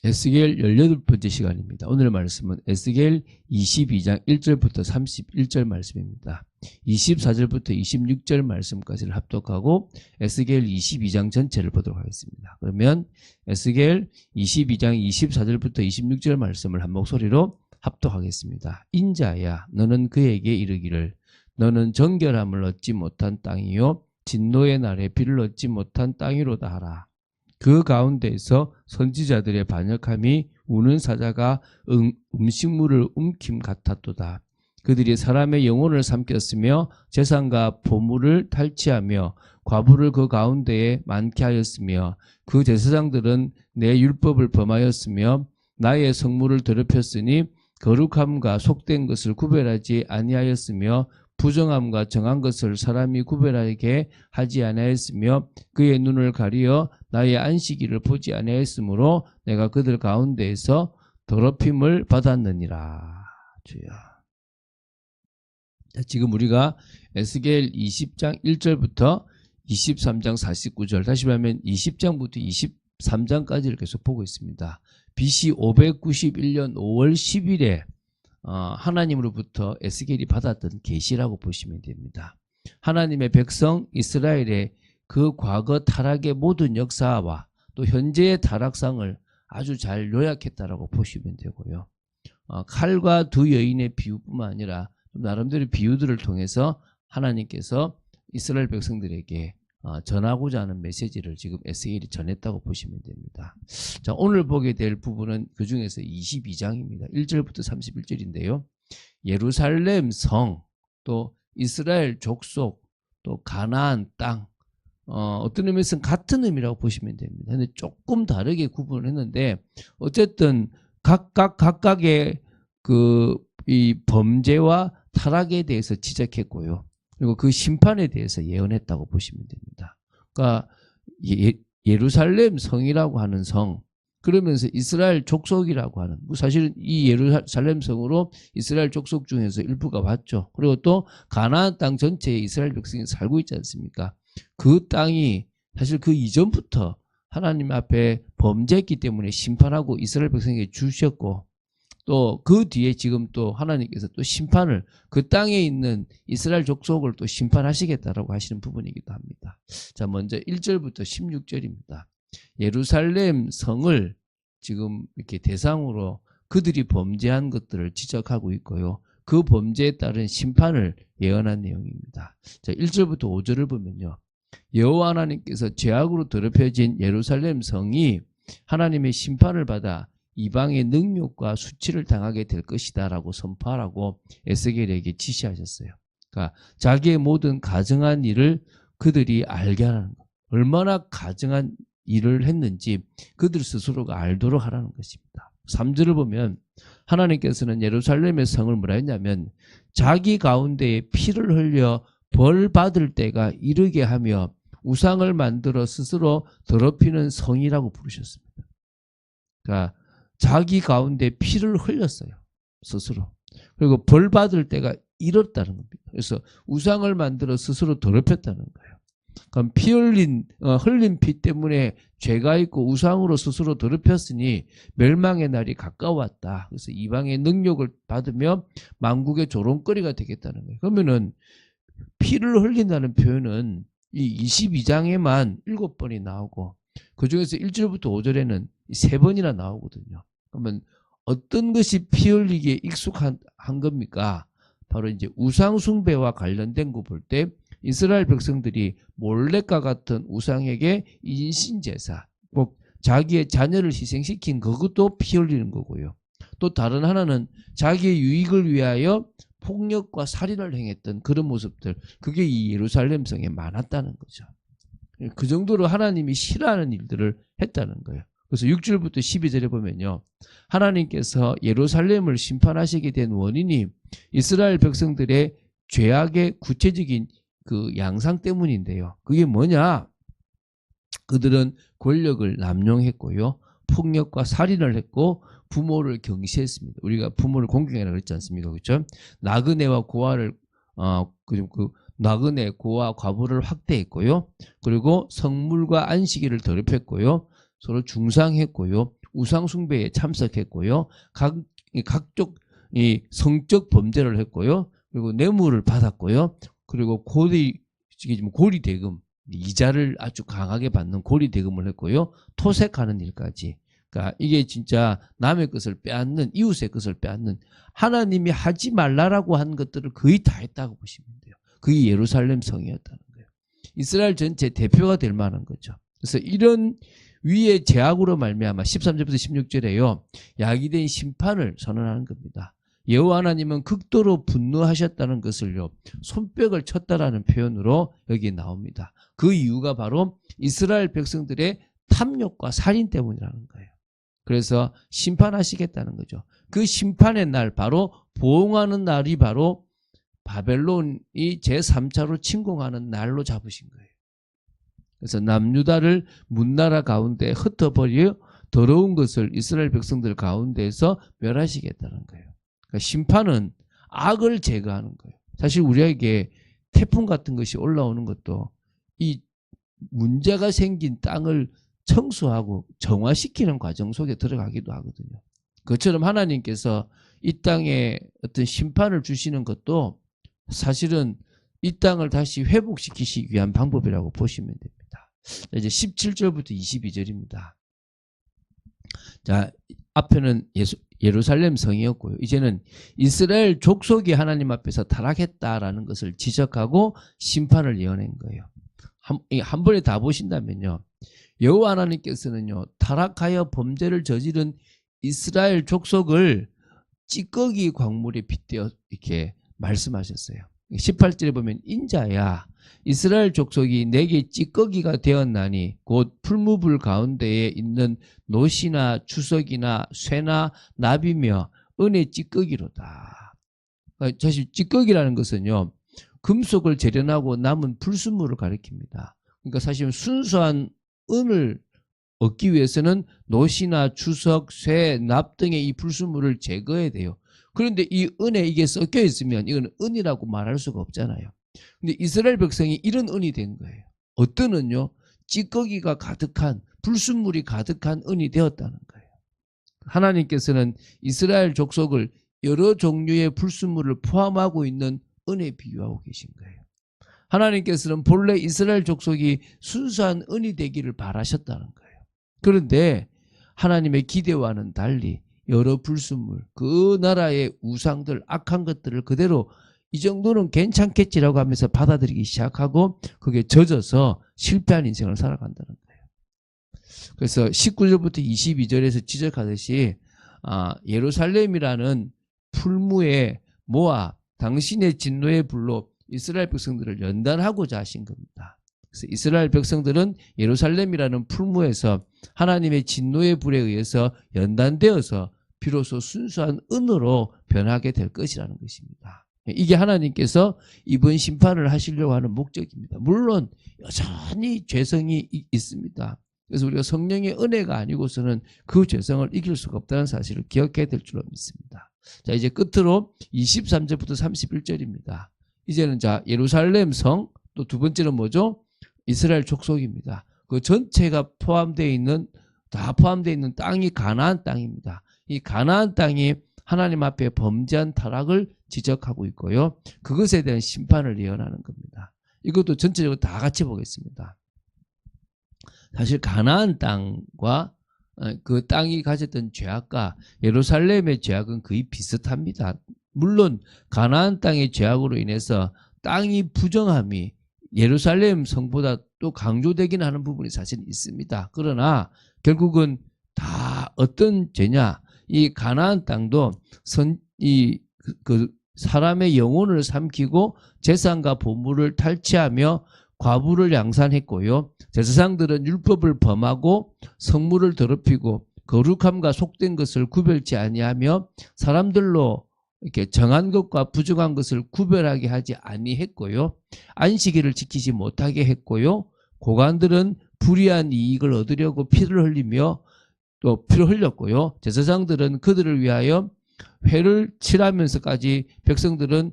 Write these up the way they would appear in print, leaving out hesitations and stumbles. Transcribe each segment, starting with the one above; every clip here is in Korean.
에스겔 18번째 시간입니다. 오늘의 말씀은 에스겔 22장 1절부터 31절 말씀입니다. 24절부터 26절 말씀까지를 합독하고 에스겔 22장 전체를 보도록 하겠습니다. 그러면 에스겔 22장 24절부터 26절 말씀을 한 목소리로 합독하겠습니다. 인자야, 너는 그에게 이르기를 너는 정결함을 얻지 못한 땅이요 진노의 날에 비를 얻지 못한 땅이로다 하라. 그 가운데에서 선지자들의 반역함이 우는 사자가 음식물을 움킴 같았도다. 그들이 사람의 영혼을 삼켰으며 재산과 보물을 탈취하며 과부를 그 가운데에 많게 하였으며 그 제사장들은 내 율법을 범하였으며 나의 성물을 더럽혔으니 거룩함과 속된 것을 구별하지 아니하였으며 부정함과 정한 것을 사람이 구별하게 하지 아니하였으며 그의 눈을 가리어 나의 안식일을 보지 아니하였으므로 내가 그들 가운데에서 더럽힘을 받았느니라. 주여. 지금 우리가 에스겔 20장 1절부터 23장 49절, 다시 말하면 20장부터 23장까지를 계속 보고 있습니다. BC 591년 5월 10일에 하나님으로부터 에스겔이 받았던 계시라고 보시면 됩니다. 하나님의 백성 이스라엘의 그 과거 타락의 모든 역사와 또 현재의 타락상을 아주 잘 요약했다라고 보시면 되고요. 칼과 두 여인의 비유뿐만 아니라 나름대로 비유들을 통해서 하나님께서 이스라엘 백성들에게 전하고자 하는 메시지를 지금 에스겔이 전했다고 보시면 됩니다. 자, 오늘 보게 될 부분은 그 중에서 22장입니다. 1절부터 31절인데요. 예루살렘 성, 또 이스라엘 족속, 또 가나안 땅, 어떤 의미에서는 같은 의미라고 보시면 됩니다. 근데 조금 다르게 구분을 했는데 어쨌든 각각의 이 범죄와 타락에 대해서 지적했고요. 그리고 그 심판에 대해서 예언했다고 보시면 됩니다. 그러니까 예루살렘 성이라고 하는 성, 그러면서 이스라엘 족속이라고 하는, 사실은 이 예루살렘 성으로 이스라엘 족속 중에서 일부가 왔죠. 그리고 또 가나안 땅 전체에 이스라엘 백성이 살고 있지 않습니까? 그 땅이 사실 그 이전부터 하나님 앞에 범죄했기 때문에 심판하고 이스라엘 백성에게 주셨고, 또 그 뒤에 지금 또 하나님께서 또 심판을 그 땅에 있는 이스라엘 족속을 또 심판하시겠다라고 하시는 부분이기도 합니다. 자, 먼저 1절부터 16절입니다. 예루살렘 성을 지금 이렇게 대상으로 그들이 범죄한 것들을 지적하고 있고요. 그 범죄에 따른 심판을 예언한 내용입니다. 자, 1절부터 5절을 보면요. 여호와 하나님께서 죄악으로 더럽혀진 예루살렘 성이 하나님의 심판을 받아 이방의 능욕과 수치를 당하게 될 것이다 라고 선포하라고 에스겔에게 지시하셨어요. 그러니까 자기의 모든 가증한 일을 그들이 알게 하라는 것, 얼마나 가증한 일을 했는지 그들 스스로가 알도록 하라는 것입니다. 3절을 보면 하나님께서는 예루살렘의 성을 뭐라 했냐면 자기 가운데에 피를 흘려 벌 받을 때가 이르게 하며 우상을 만들어 스스로 더럽히는 성이라고 부르셨습니다. 그러니까 자기 가운데 피를 흘렸어요. 스스로. 그리고 벌 받을 때가 이렇다는 겁니다. 그래서 우상을 만들어 스스로 더럽혔다는 거예요. 그럼 흘린 피 때문에 죄가 있고 우상으로 스스로 더럽혔으니 멸망의 날이 가까웠다. 그래서 이방의 능욕을 받으며 만국의 조롱거리가 되겠다는 거예요. 그러면은 피를 흘린다는 표현은 이 22장에만 7번이 나오고 그 중에서 1절부터 5절에는 3번이나 나오거든요. 그러면 어떤 것이 피 흘리기에 익숙한 겁니까? 바로 이제 우상숭배와 관련된 거 볼 때 이스라엘 백성들이 몰렉과 같은 우상에게 인신제사, 꼭 자기의 자녀를 희생시킨 그것도 피 흘리는 거고요. 또 다른 하나는 자기의 유익을 위하여 폭력과 살인을 행했던 그런 모습들, 그게 이 예루살렘 성에 많았다는 거죠. 그 정도로 하나님이 싫어하는 일들을 했다는 거예요. 그래서 6절부터 12절에 보면요. 하나님께서 예루살렘을 심판하시게 된 원인이 이스라엘 백성들의 죄악의 구체적인 그 양상 때문인데요. 그게 뭐냐? 그들은 권력을 남용했고요. 폭력과 살인을 했고 부모를 경시했습니다. 우리가 부모를 공경해라 그랬지 않습니까? 그렇죠? 나그네와 고아를 나그네, 고아, 과부를 확대했고요. 그리고 성물과 안식일을 더럽혔고요. 서로 중상했고요. 우상 숭배에 참석했고요. 각종 이 성적 범죄를 했고요. 그리고 뇌물을 받았고요. 그리고 고리 대금, 이자를 아주 강하게 받는 고리 대금을 했고요. 토색하는 일까지. 그러니까 이게 진짜 남의 것을 빼앗는, 이웃의 것을 빼앗는, 하나님이 하지 말라라고 한 것들을 거의 다 했다고 보시면 돼요. 그게 예루살렘 성이었다는 거예요. 이스라엘 전체 대표가 될 만한 거죠. 그래서 이런 위의 제약으로 말미암아 13절부터 16절에요. 야기된 심판을 선언하는 겁니다. 여호와 하나님은 극도로 분노하셨다는 것을요. 손뼉을 쳤다라는 표현으로 여기 나옵니다. 그 이유가 바로 이스라엘 백성들의 탐욕과 살인 때문이라는 거예요. 그래서 심판하시겠다는 거죠. 그 심판의 날, 바로 보응하는 날이 바로 바벨론이 제3차로 침공하는 날로 잡으신 거예요. 그래서 남유다를 문나라 가운데 흩어버려 더러운 것을 이스라엘 백성들 가운데에서 멸하시겠다는 거예요. 그러니까 심판은 악을 제거하는 거예요. 사실 우리에게 태풍 같은 것이 올라오는 것도 이 문제가 생긴 땅을 청소하고 정화시키는 과정 속에 들어가기도 하거든요. 그처럼 하나님께서 이 땅에 어떤 심판을 주시는 것도 사실은 이 땅을 다시 회복시키시기 위한 방법이라고 보시면 됩니다. 이제 17절부터 22절입니다. 자, 앞에는 예루살렘 성이었고요. 이제는 이스라엘 족속이 하나님 앞에서 타락했다라는 것을 지적하고 심판을 예언한 거예요. 한 번에 다 보신다면요. 여호와 하나님께서는요, 타락하여 범죄를 저지른 이스라엘 족속을 찌꺼기 광물에 빗대어 이렇게 말씀하셨어요. 18절에 보면 인자야, 이스라엘 족속이 내게 찌꺼기가 되었나니 곧 풀무불 가운데에 있는 노시나 주석이나 쇠나 납이며 은의 찌꺼기로다. 사실 찌꺼기라는 것은요, 금속을 재련하고 남은 불순물을 가리킵니다. 그러니까 사실 순수한 은을 얻기 위해서는 노시나 주석, 쇠, 납 등의 이 불순물을 제거해야 돼요. 그런데 이 은에 이게 섞여 있으면 이건 은이라고 말할 수가 없잖아요. 근데 이스라엘 백성이 이런 은이 된 거예요. 어떤 은요? 찌꺼기가 가득한, 불순물이 가득한 은이 되었다는 거예요. 하나님께서는 이스라엘 족속을 여러 종류의 불순물을 포함하고 있는 은에 비유하고 계신 거예요. 하나님께서는 본래 이스라엘 족속이 순수한 은이 되기를 바라셨다는 거예요. 그런데 하나님의 기대와는 달리 여러 불순물, 그 나라의 우상들, 악한 것들을 그대로 이 정도는 괜찮겠지라고 하면서 받아들이기 시작하고 그게 젖어서 실패한 인생을 살아간다는 거예요. 그래서 19절부터 22절에서 지적하듯이 예루살렘이라는 풀무에 모아 당신의 진노의 불로 이스라엘 백성들을 연단하고자 하신 겁니다. 그래서 이스라엘 백성들은 예루살렘이라는 풀무에서 하나님의 진노의 불에 의해서 연단되어서 비로소 순수한 은으로 변하게 될 것이라는 것입니다. 이게 하나님께서 이번 심판을 하시려고 하는 목적입니다. 물론 여전히 죄성이 있습니다. 그래서 우리가 성령의 은혜가 아니고서는 그 죄성을 이길 수가 없다는 사실을 기억해야 될 줄로 믿습니다. 자, 이제 끝으로 23절부터 31절입니다. 이제는 자, 예루살렘 성, 또 두 번째는 뭐죠? 이스라엘 족속입니다. 그 전체가 포함되어 있는, 다 포함되어 있는 땅이 가나안 땅입니다. 이 가나안 땅이 하나님 앞에 범죄한 타락을 지적하고 있고요. 그것에 대한 심판을 예언하는 겁니다. 이것도 전체적으로 다 같이 보겠습니다. 사실 가나안 땅과 그 땅이 가졌던 죄악과 예루살렘의 죄악은 거의 비슷합니다. 물론 가나안 땅의 죄악으로 인해서 땅이 부정함이 예루살렘 성보다 또 강조되긴 하는 부분이 사실 있습니다. 그러나 결국은 다 어떤 죄냐? 이 가나안 땅도 사람의 영혼을 삼키고 재산과 보물을 탈취하며 과부를 양산했고요. 제사장들은 율법을 범하고 성물을 더럽히고 거룩함과 속된 것을 구별치 아니하며 사람들로 이렇게 정한 것과 부정한 것을 구별하게 하지 아니했고요. 안식일을 지키지 못하게 했고요. 고관들은 불의한 이익을 얻으려고 피를 흘리며 또 피를 흘렸고요. 제사장들은 그들을 위하여 회를 칠하면서까지 백성들은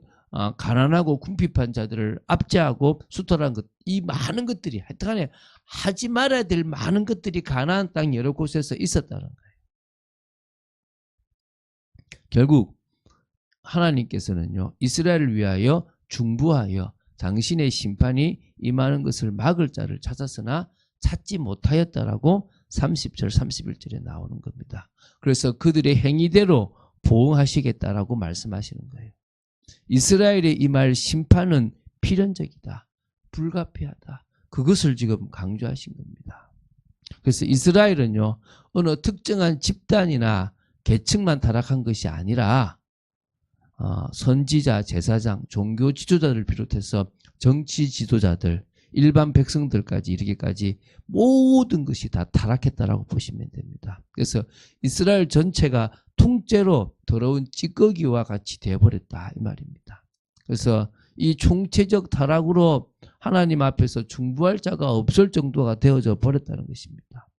가난하고 궁핍한 자들을 압제하고 수탈한 것, 이 많은 것들이 하여튼간에 하지 말아야 될 많은 것들이 가나안 땅 여러 곳에서 있었다는 거예요. 결국 하나님께서는요, 이스라엘을 위하여 중부하여 당신의 심판이 임하는 것을 막을 자를 찾았으나 찾지 못하였다라고 30절 31절에 나오는 겁니다. 그래서 그들의 행위대로 보응하시겠다라고 말씀하시는 거예요. 이스라엘에 임할 심판은 필연적이다, 불가피하다, 그것을 지금 강조하신 겁니다. 그래서 이스라엘은요, 어느 특정한 집단이나 계층만 타락한 것이 아니라 선지자, 제사장, 종교 지도자들을 비롯해서 정치 지도자들, 일반 백성들까지 이르기까지 모든 것이 다 타락했다라고 보시면 됩니다. 그래서 이스라엘 전체가 통째로 더러운 찌꺼기와 같이 되어버렸다 이 말입니다. 그래서 이 총체적 타락으로 하나님 앞에서 중보할 자가 없을 정도가 되어져 버렸다는 것입니다.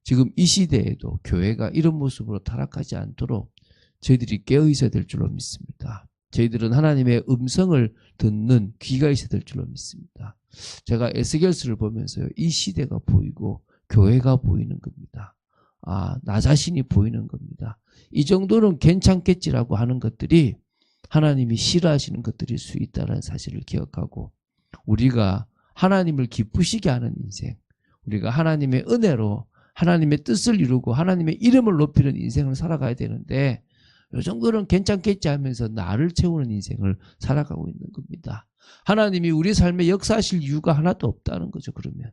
지금 이 시대에도 교회가 이런 모습으로 타락하지 않도록 저희들이 깨어 있어야 될 줄로 믿습니다. 저희들은 하나님의 음성을 듣는 귀가 있어야 될 줄로 믿습니다. 제가 에스겔서를 보면서요, 이 시대가 보이고 교회가 보이는 겁니다. 나 자신이 보이는 겁니다. 이 정도는 괜찮겠지라고 하는 것들이 하나님이 싫어하시는 것들일 수 있다는 사실을 기억하고, 우리가 하나님을 기쁘시게 하는 인생, 우리가 하나님의 은혜로 하나님의 뜻을 이루고 하나님의 이름을 높이는 인생을 살아가야 되는데, 이 정도는 괜찮겠지 하면서 나를 채우는 인생을 살아가고 있는 겁니다. 하나님이 우리 삶에 역사하실 이유가 하나도 없다는 거죠. 그러면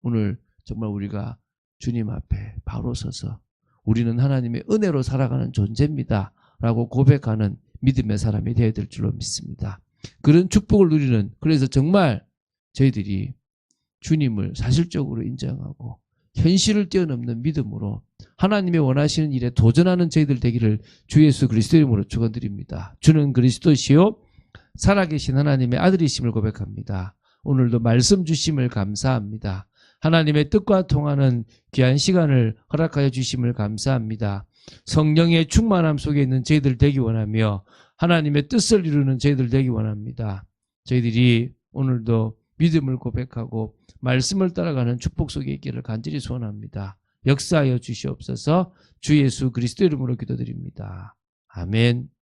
오늘 정말 우리가 주님 앞에 바로 서서 우리는 하나님의 은혜로 살아가는 존재입니다 라고 고백하는 믿음의 사람이 되어야 될 줄로 믿습니다. 그런 축복을 누리는, 그래서 정말 저희들이 주님을 사실적으로 인정하고 현실을 뛰어넘는 믿음으로 하나님의 원하시는 일에 도전하는 저희들 되기를 주 예수 그리스도 이름으로 축원드립니다. 주는 그리스도시요 살아계신 하나님의 아들이심을 고백합니다. 오늘도 말씀 주심을 감사합니다. 하나님의 뜻과 통하는 귀한 시간을 허락하여 주심을 감사합니다. 성령의 충만함 속에 있는 저희들 되기 원하며 하나님의 뜻을 이루는 저희들 되기 원합니다. 저희들이 오늘도 믿음을 고백하고 말씀을 따라가는 축복 속에 있기를 간절히 소원합니다. 역사하여 주시옵소서. 주 예수 그리스도 이름으로 기도드립니다. 아멘.